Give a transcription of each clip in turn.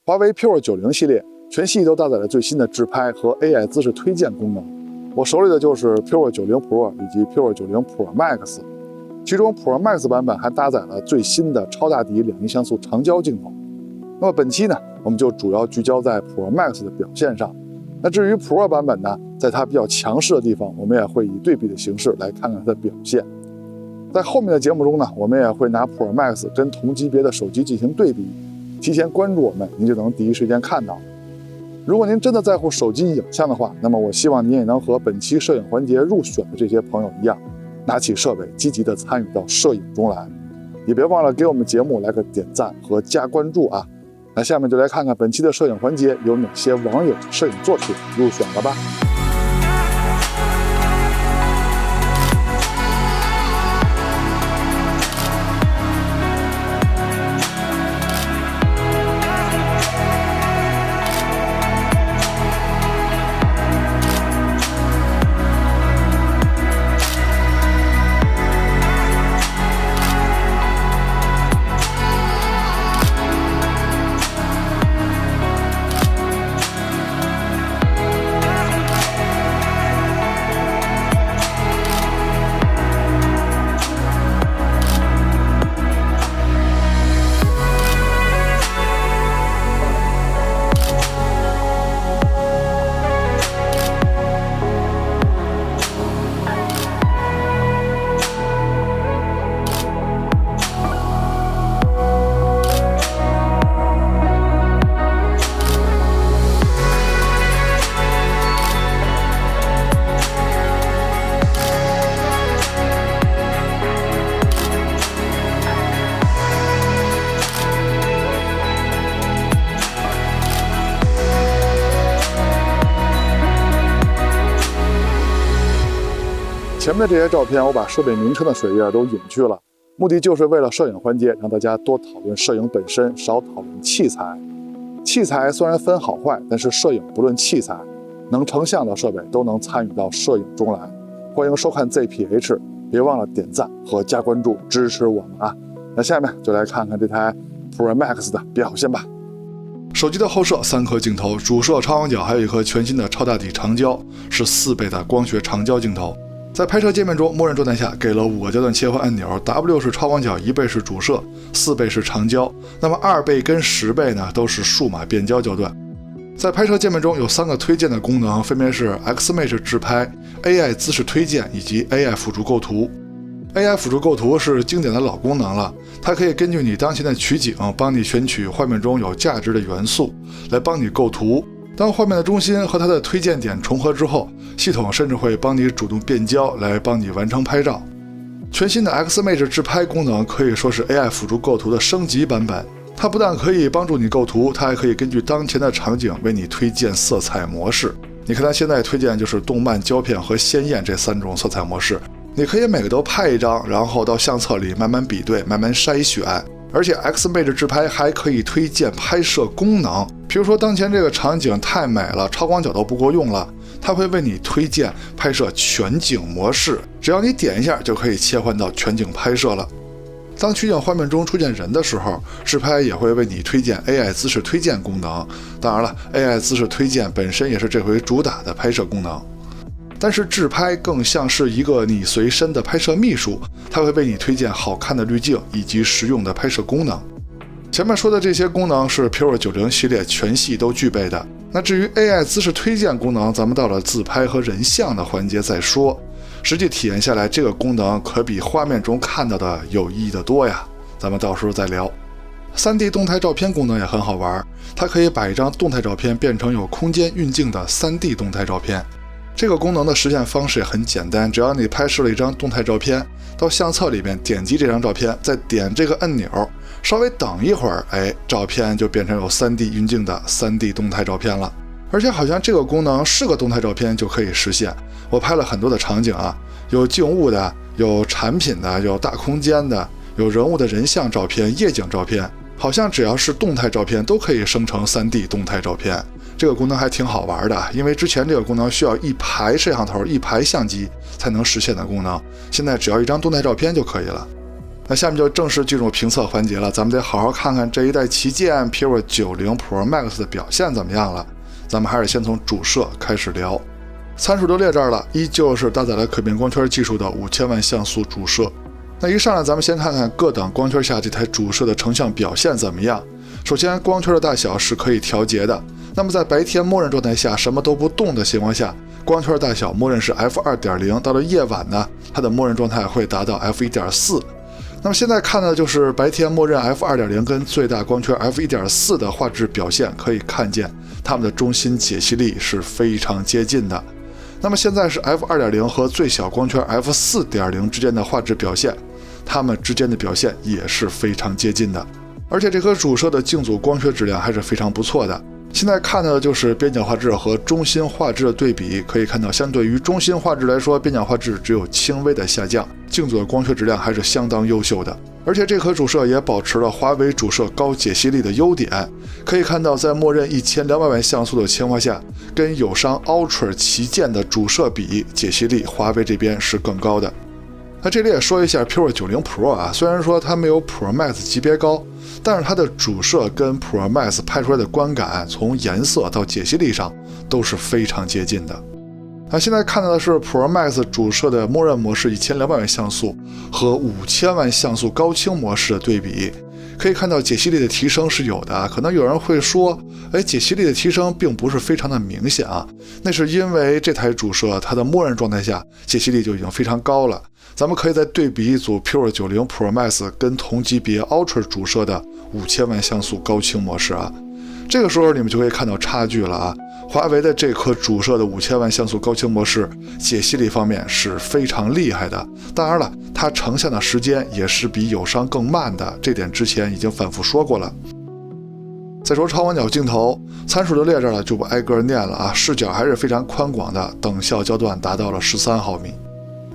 华为 P20 系列全系都搭载了最新的自拍和 AI 姿势推荐功能。我手里的就是 P20 Pro 以及 P20 Pro Max， 其中 Pro Max 版本还搭载了最新的超大底2亿像素长焦镜头。那么本期呢，我们就主要聚焦在 Pro Max 的表现上。那至于 Pro 版本呢，在它比较强势的地方，我们也会以对比的形式来看看它的表现。在后面的节目中呢，我们也会拿 Pro Max 跟同级别的手机进行对比，提前关注我们，您就能第一时间看到。如果您真的在乎手机影像的话，那么我希望您也能和本期摄影环节入选的这些朋友一样，拿起设备积极的参与到摄影中来。也别忘了给我们节目来个点赞和加关注啊！那下面就来看看本期的摄影环节有哪些网友的摄影作品入选了吧。前面的这些照片，我把设备名称的水页都隐去了，目的就是为了摄影环节让大家多讨论摄影本身，少讨论器材。器材虽然分好坏，但是摄影不论器材，能成像的设备都能参与到摄影中来。欢迎收看 ZPH， 别忘了点赞和加关注支持我们啊！那下面就来看看这台 Pro Max 的表现吧。手机的后摄3颗镜头，主摄超广角，还有一颗全新的超大底长焦，是4倍的光学长焦镜头。在拍摄界面中，默认状态下给了5个焦段切换按钮 ，W 是超广角，1倍是主摄，4倍是长焦。那么2倍跟10倍呢，都是数码变焦焦段。在拍摄界面中有3个推荐的功能，分别是 Ximage 自拍、AI 姿势推荐以及 AI 辅助构图。AI 辅助构图是经典的老功能了，它可以根据你当前的取景，帮你选取画面中有价值的元素，来帮你构图。当画面的中心和它的推荐点重合之后，系统甚至会帮你主动变焦，来帮你完成拍照。全新的 Ximage 自拍功能可以说是 AI 辅助构图的升级版本，它不但可以帮助你构图，它还可以根据当前的场景为你推荐色彩模式。你看它现在推荐就是动漫、胶片和鲜艳这3种色彩模式，你可以每个都拍一张，然后到相册里慢慢比对，慢慢筛选。而且 Ximage 自拍还可以推荐拍摄功能，比如说当前这个场景太美了，超广角都不够用了，它会为你推荐拍摄全景模式，只要你点一下就可以切换到全景拍摄了。当取景画面中出现人的时候，自拍也会为你推荐 AI 姿势推荐功能。当然了， AI 姿势推荐本身也是这回主打的拍摄功能。但是自拍更像是一个你随身的拍摄秘书，它会为你推荐好看的滤镜以及实用的拍摄功能。前面说的这些功能是 P20 系列全系都具备的。那至于 AI 姿势推荐功能，咱们到了自拍和人像的环节再说。实际体验下来，这个功能可比画面中看到的有意义的多呀，咱们到时候再聊。3D 动态照片功能也很好玩，它可以把一张动态照片变成有空间运镜的 3D 动态照片。这个功能的实现方式也很简单，只要你拍摄了一张动态照片，到相册里面点击这张照片，再点这个按钮，稍微等一会儿，照片就变成有 3D 运镜的 3D 动态照片了。而且好像这个功能是个动态照片就可以实现。我拍了很多的场景啊，有静物的，有产品的，有大空间的，有人物的人像照片、夜景照片，好像只要是动态照片都可以生成 3D 动态照片。这个功能还挺好玩的，因为之前这个功能需要一排摄像头、一排相机才能实现的功能，现在只要一张动态照片就可以了。那下面就正式进入评测环节了，咱们得好好看看这一代旗舰 Pure 90 Pro Max 的表现怎么样了。咱们还是先从主摄开始聊，参数都列这儿了，依旧是搭载了可变光圈技术的5000万像素主摄。那一上来咱们先看看各档光圈下这台主摄的成像表现怎么样。首先光圈的大小是可以调节的，那么在白天默认状态下什么都不动的情况下，光圈大小默认是 f2.0， 到了夜晚呢，它的默认状态会达到 f1.4。那么现在看的就是白天默认 f2.0 跟最大光圈 f1.4 的画质表现，可以看见它们的中心解析力是非常接近的。那么现在是 f2.0 和最小光圈 f4.0 之间的画质表现，它们之间的表现也是非常接近的。而且这颗主摄的镜组光学质量还是非常不错的。现在看到的就是边角画质和中心画质的对比，可以看到相对于中心画质来说，边角画质只有轻微的下降，镜组的光学质量还是相当优秀的。而且这颗主摄也保持了华为主摄高解析力的优点，可以看到在默认1200万像素的情况下，跟友商 Ultra 旗舰的主摄比，解析力华为这边是更高的。那这里也说一下 Pure 90 Pro 啊，虽然说它没有 Pro Max 级别高，但是它的主摄跟 Pro Max 拍出来的观感，从颜色到解析力上都是非常接近的。那现在看到的是 Pro Max 主摄的默认模式1200万像素和5000万像素高清模式的对比，可以看到解析力的提升是有的。可能有人会说，解析力的提升并不是非常的明显啊，那是因为这台主摄它的默认状态下解析力就已经非常高了。咱们可以再对比一组 Pure 90 Pro Max 跟同级别 Ultra 主摄的5000万像素高清模式啊，这个时候你们就可以看到差距了啊。华为的这颗主摄的5000万像素高清模式，解析力方面是非常厉害的。当然了，它成像的时间也是比友商更慢的，这点之前已经反复说过了。再说超广角镜头，参数都列这儿了，就不挨个念了啊。视角还是非常宽广的，等效焦段达到了13毫米。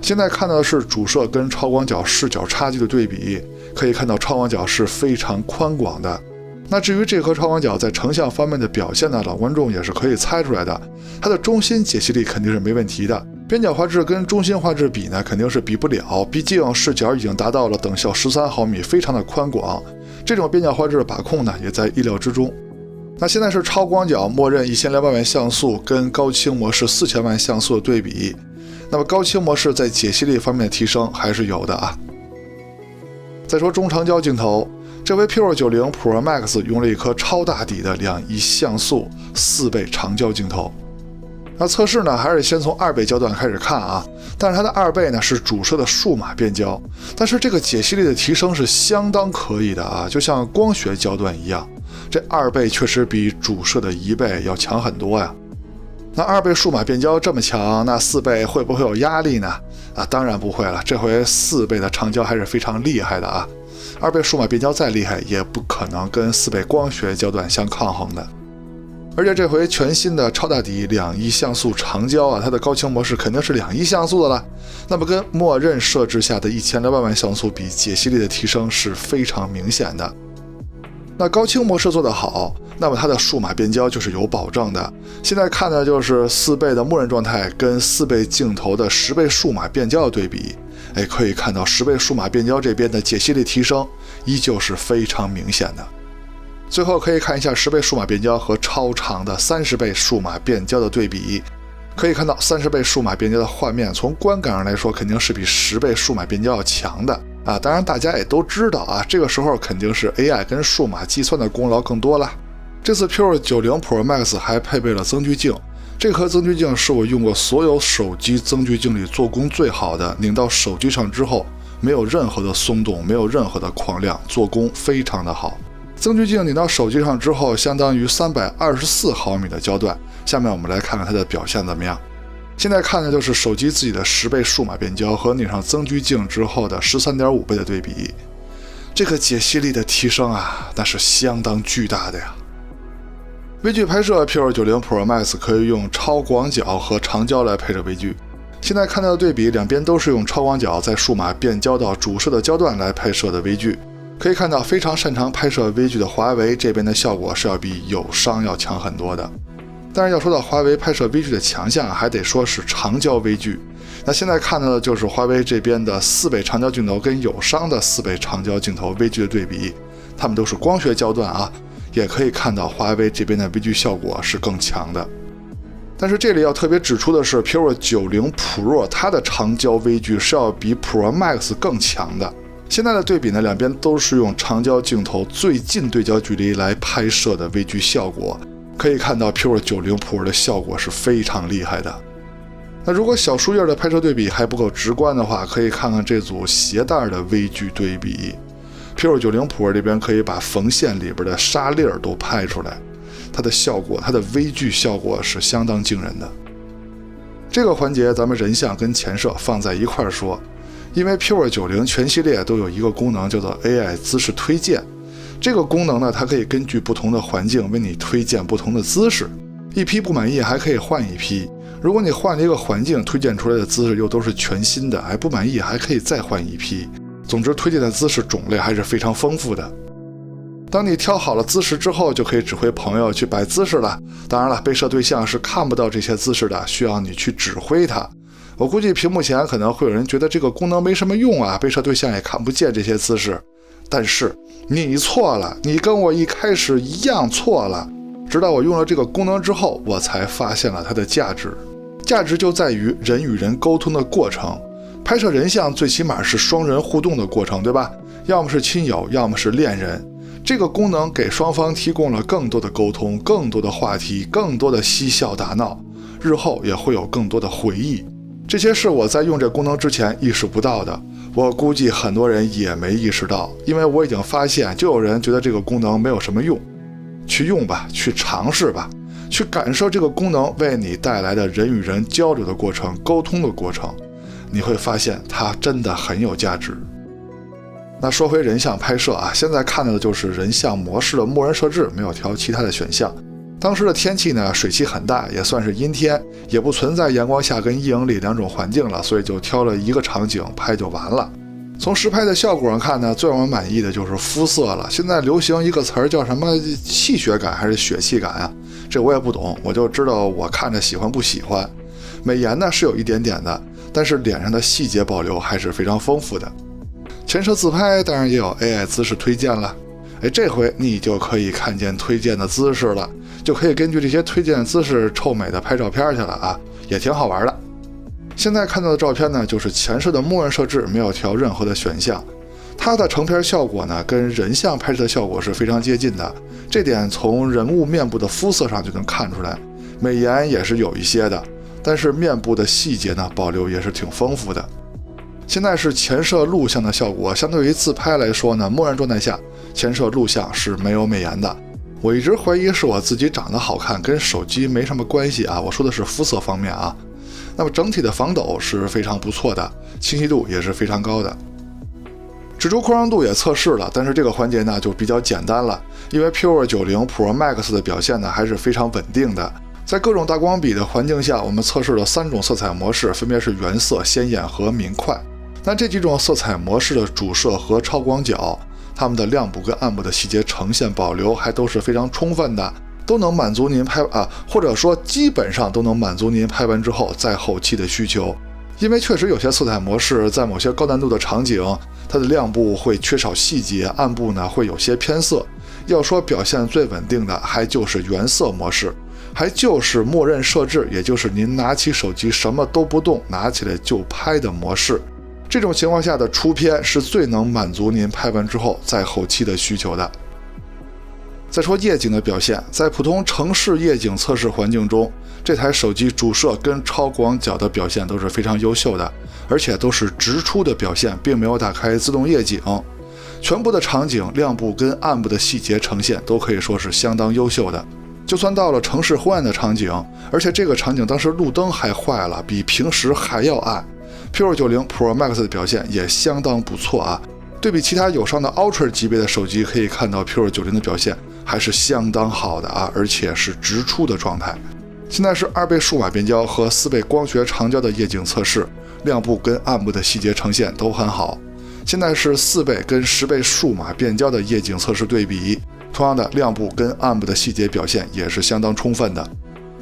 现在看到的是主摄跟超广角视角差距的对比，可以看到超广角是非常宽广的。那至于这颗超广角在成像方面的表现呢，老观众也是可以猜出来的，它的中心解析力肯定是没问题的，边角画质跟中心画质比呢，肯定是比不了，毕竟视角已经达到了等效13毫米，非常的宽广，这种边角画质的把控呢，也在意料之中。那现在是超广角默认1200万像素跟高清模式4000万像素的对比，那么高清模式在解析力方面的提升还是有的啊。再说中长焦镜头，这回 Pure 90 Pro Max 用了一颗超大底的2.1像素4倍长焦镜头。那测试呢，还是先从2倍焦段开始看啊，但是它的2倍呢是主摄的数码变焦，但是这个解析力的提升是相当可以的啊，就像光学焦段一样，这2倍确实比主摄的1倍要强很多呀。那2倍数码变焦这么强，那4倍会不会有压力呢？啊，当然不会了，这回4倍的长焦还是非常厉害的啊。2倍数码变焦再厉害，也不可能跟4倍光学焦段相抗衡的。而且这回全新的超大底2.1像素长焦啊，它的高清模式肯定是2.1像素的了。那么跟默认设置下的1200万像素比，解析力的提升是非常明显的。那高清模式做得好，那么它的数码变焦就是有保证的。现在看的就是4倍的默认状态跟4倍镜头的10倍数码变焦的对比，可以看到10倍数码变焦这边的解析力提升依旧是非常明显的。最后可以看一下10倍数码变焦和超长的30倍数码变焦的对比，可以看到30倍数码变焦的画面从观感上来说肯定是比10倍数码变焦要强的啊。当然大家也都知道啊，这个时候肯定是 AI 跟数码计算的功劳更多了。这次 Pure 90 Pro Max 还配备了增距镜，这颗增距镜是我用过所有手机增距镜里做工最好的，拧到手机上之后没有任何的松动，没有任何的框亮，做工非常的好。增距镜拧到手机上之后，相当于324毫米的焦段。下面我们来看看它的表现怎么样。现在看的就是手机自己的10倍数码变焦和拧上增距镜之后的13.5倍的对比，这个解析力的提升啊，那是相当巨大的呀。微距拍摄 Pure 90 Pro Max 可以用超广角和长焦来配摄微距。现在看到的对比，两边都是用超广角在数码变焦到主摄的焦段来拍摄的微距。可以看到非常擅长拍摄微距的华为这边的效果是要比友商要强很多的。但是要说到华为拍摄微距的强项，还得说是长焦微距。那现在看到的就是华为这边的4倍长焦镜头跟友商的4倍长焦镜头微距的对比，它们都是光学焦段啊，也可以看到华为这边的微距效果是更强的。但是这里要特别指出的是 P20 90 Pro 它的长焦微距是要比 Pro Max 更强的。现在的对比呢，两边都是用长焦镜头最近对焦距离来拍摄的微距效果，可以看到 P20 90 Pro 的效果是非常厉害的。那如果小树叶的拍摄对比还不够直观的话，可以看看这组鞋带的微距对比。P20 90 Pro 这边可以把缝线里边的沙粒儿都拍出来，它的效果，它的微距效果是相当惊人的。这个环节咱们人像跟前摄放在一块说，因为 P20 90全系列都有一个功能叫做 AI 姿势推荐。这个功能呢，它可以根据不同的环境为你推荐不同的姿势，一批不满意还可以换一批。如果你换了一个环境，推荐出来的姿势又都是全新的，还不满意还可以再换一批。总之推荐的姿势种类还是非常丰富的。当你挑好了姿势之后，就可以指挥朋友去摆姿势了。当然了，被摄对象是看不到这些姿势的，需要你去指挥它。我估计屏幕前可能会有人觉得这个功能没什么用啊，被摄对象也看不见这些姿势。但是你错了，你跟我一开始一样错了。直到我用了这个功能之后，我才发现了它的价值。价值就在于人与人沟通的过程。拍摄人像最起码是双人互动的过程，对吧？要么是亲友，要么是恋人。这个功能给双方提供了更多的沟通，更多的话题，更多的嬉笑打闹，日后也会有更多的回忆。这些是我在用这功能之前意识不到的，我估计很多人也没意识到，因为我已经发现，就有人觉得这个功能没有什么用。去用吧，去尝试吧，去感受这个功能为你带来的人与人交流的过程，沟通的过程，你会发现它真的很有价值。那说回人像拍摄啊，现在看到的就是人像模式的默认设置，没有调其他的选项。当时的天气呢，水汽很大，也算是阴天，也不存在阳光下跟阴影里两种环境了，所以就挑了一个场景拍就完了。从实拍的效果上看呢，最让我满意的就是肤色了。现在流行一个词儿叫什么气血感还是血气感啊？这我也不懂，我就知道我看着喜欢不喜欢。美颜呢是有一点点的，但是脸上的细节保留还是非常丰富的。前摄自拍当然也有 AI 姿势推荐了，这回你就可以看见推荐的姿势了，就可以根据这些推荐的姿势臭美的拍照片去了啊，也挺好玩的。现在看到的照片呢，就是前摄的默认设置，没有调任何的选项。它的成片效果呢，跟人像拍摄的效果是非常接近的，这点从人物面部的肤色上就能看出来。美颜也是有一些的，但是面部的细节呢，保留也是挺丰富的。现在是前摄录像的效果，相对于自拍来说呢，默认状态下前摄录像是没有美颜的。我一直怀疑是我自己长得好看，跟手机没什么关系啊，我说的是肤色方面啊。那么整体的防抖是非常不错的，清晰度也是非常高的。指出扩张度也测试了，但是这个环节呢就比较简单了，因为 P20 90 Pro Max 的表现呢还是非常稳定的。在各种大光比的环境下，我们测试了3种色彩模式，分别是原色、鲜艳和明快。那这几种色彩模式的主摄和超广角，它们的亮部跟暗部的细节呈现保留还都是非常充分的，都能满足您或者说基本上都能满足您拍完之后在后期的需求。因为确实有些色彩模式在某些高难度的场景，它的亮部会缺少细节，暗部呢会有些偏色。要说表现最稳定的，还就是原色模式，还就是默认设置，也就是您拿起手机什么都不动，拿起来就拍的模式。这种情况下的出片是最能满足您拍完之后在后期的需求的。再说夜景的表现，在普通城市夜景测试环境中，这台手机主摄跟超广角的表现都是非常优秀的，而且都是直出的表现，并没有打开自动夜景。全部的场景亮部跟暗部的细节呈现都可以说是相当优秀的。就算到了城市昏暗的场景，而且这个场景当时路灯还坏了，比平时还要暗， P20 90 Pro Max 的表现也相当不错啊。对比其他友商的 Ultra 级别的手机，可以看到 P20 90的表现还是相当好的啊，而且是直出的状态。现在是2倍数码变焦和4倍光学长焦的夜景测试，亮部跟暗部的细节呈现都很好。现在是4倍跟10倍数码变焦的夜景测试对比，同样的亮部跟暗部的细节表现也是相当充分的。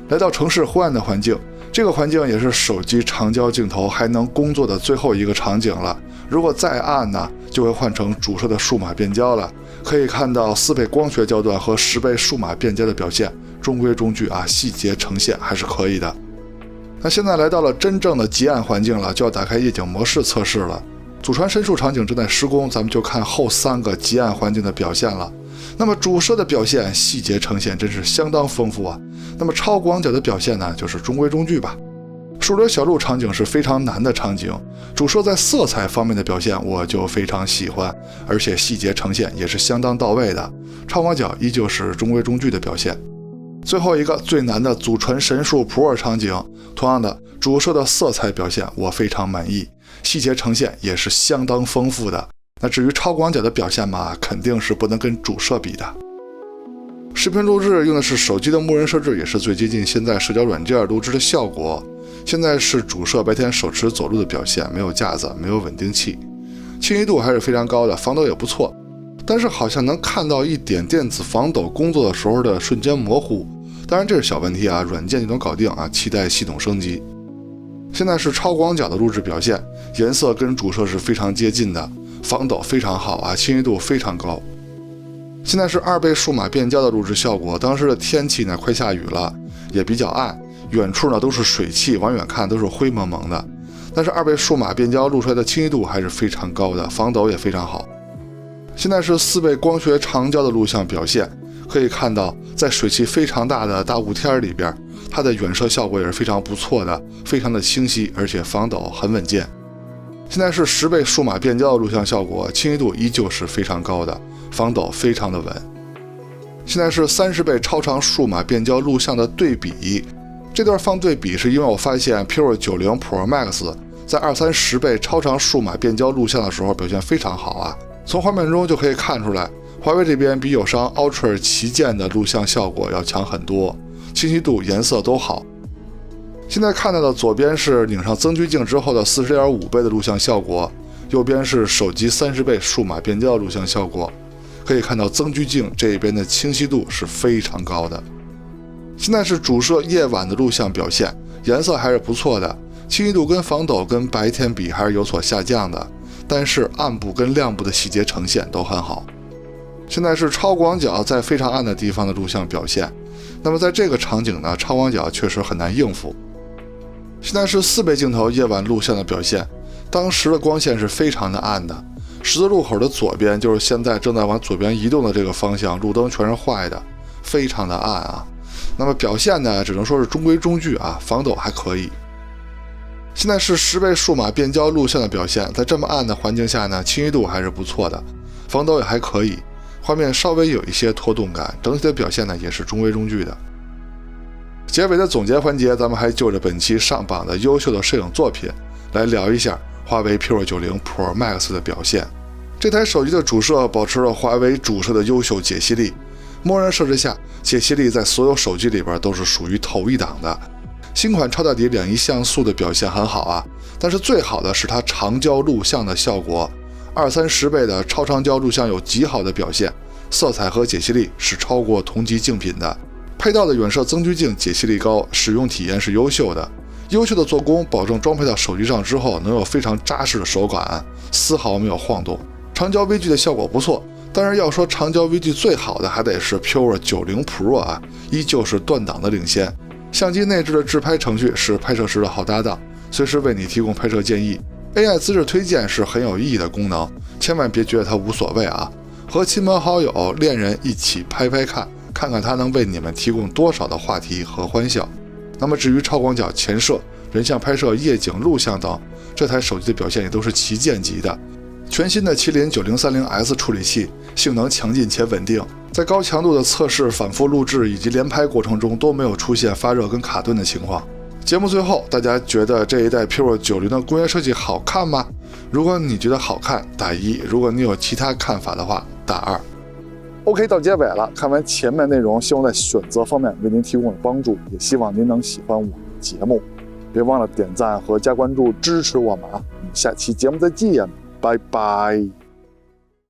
来到城市昏暗的环境，这这个环境也是手机长焦镜头还能工作的最后一个场景了。如果再暗呢，就会换成主摄的数码变焦了。可以看到4倍光学焦段和10倍数码变焦的表现，中规中矩啊，细节呈现还是可以的。那现在来到了真正的极暗环境了，就要打开夜景模式测试了。祖传申诉场景正在施工，咱们就看后3个极暗环境的表现了。那么主摄的表现细节呈现真是相当丰富啊。那么超广角的表现呢，就是中规中矩吧。树林小路场景是非常难的场景，主摄在色彩方面的表现我就非常喜欢，而且细节呈现也是相当到位的。超广角依旧是中规中矩的表现。最后一个最难的祖传神树普洱场景，同样的主摄的色彩表现我非常满意，细节呈现也是相当丰富的。那至于超广角的表现嘛，肯定是不能跟主摄比的。视频录制用的是手机的默认设置，也是最接近现在社交软件录制的效果。现在是主摄白天手持走路的表现，没有架子，没有稳定器，清晰度还是非常高的，防抖也不错。但是好像能看到一点电子防抖工作的时候的瞬间模糊，当然这是小问题啊，软件就能搞定啊，期待系统升级。现在是超广角的录制表现，颜色跟主摄是非常接近的，防抖非常好啊，清晰度非常高。现在是2倍数码变焦的录制效果，当时的天气呢快下雨了，也比较暗，远处呢都是水汽，往远看都是灰蒙蒙的，但是2倍数码变焦录出来的清晰度还是非常高的，防抖也非常好。现在是4倍光学长焦的录像表现，可以看到在水汽非常大的大雾天里边，它的远摄效果也是非常不错的，非常的清晰，而且防抖很稳健。现在是10倍数码变焦的录像效果，清晰度依旧是非常高的，防抖非常的稳。现在是30倍超长数码变焦录像的对比，这段放对比是因为我发现 P2090 Pro Max 在230倍超长数码变焦录像的时候表现非常好啊，从画面中就可以看出来，华为这边比友商 Ultra 旗舰的录像效果要强很多，清晰度、颜色都好。现在看到的左边是拧上增距镜之后的 40.5 倍的录像效果，右边是手机30倍数码变焦的录像效果，可以看到增距镜这边的清晰度是非常高的。现在是主摄夜晚的录像表现，颜色还是不错的，清晰度跟防抖跟白天比还是有所下降的，但是暗部跟亮部的细节呈现都很好。现在是超广角在非常暗的地方的录像表现，那么在这个场景呢，超广角确实很难应付。现在是4倍镜头夜晚录像的表现，当时的光线是非常的暗的，十字路口的左边就是现在正在往左边移动的这个方向，路灯全是坏的，非常的暗啊。那么表现呢，只能说是中规中矩啊，防抖还可以。现在是10倍数码变焦录像的表现，在这么暗的环境下呢，清晰度还是不错的，防抖也还可以，画面稍微有一些拖动感，整体的表现呢也是中规中矩的。结尾的总结环节，咱们还就着本期上榜的优秀的摄影作品来聊一下华为 P2090 Pro Max 的表现。这台手机的主摄保持了华为主摄的优秀解析力，默认设置下解析力在所有手机里边都是属于头一档的。新款超大底2.1像素的表现很好啊，但是最好的是它长焦录像的效果，230倍的超长焦录像有极好的表现，色彩和解析力是超过同级竞品的。配套的远摄增距镜解析力高，使用体验是优秀的。优秀的做工保证装配到手机上之后能有非常扎实的手感，丝毫没有晃动。长焦微距的效果不错，当然要说长焦微距最好的还得是 P2090 Pro 啊，依旧是断档的领先。相机内置的自拍程序是拍摄时的好搭档，随时为你提供拍摄建议。AI 资质推荐是很有意义的功能，千万别觉得它无所谓啊！和亲朋好友、恋人一起拍拍看，看看它能为你们提供多少的话题和欢笑。那么至于超广角、前摄、人像拍摄、夜景录像等，这台手机的表现也都是旗舰级的。全新的麒麟 9030S 处理器，性能强劲且稳定，在高强度的测试、反复录制以及连拍过程中都没有出现发热跟卡顿的情况。节目最后，大家觉得这一代 P2090 的工业设计好看吗？如果你觉得好看，打1；如果你有其他看法的话，打2。OK， 到结尾了。看完前面内容，希望在选择方面为您提供了帮助，也希望您能喜欢我们的节目。别忘了点赞和加关注支持我们啊！我们下期节目再见，拜拜。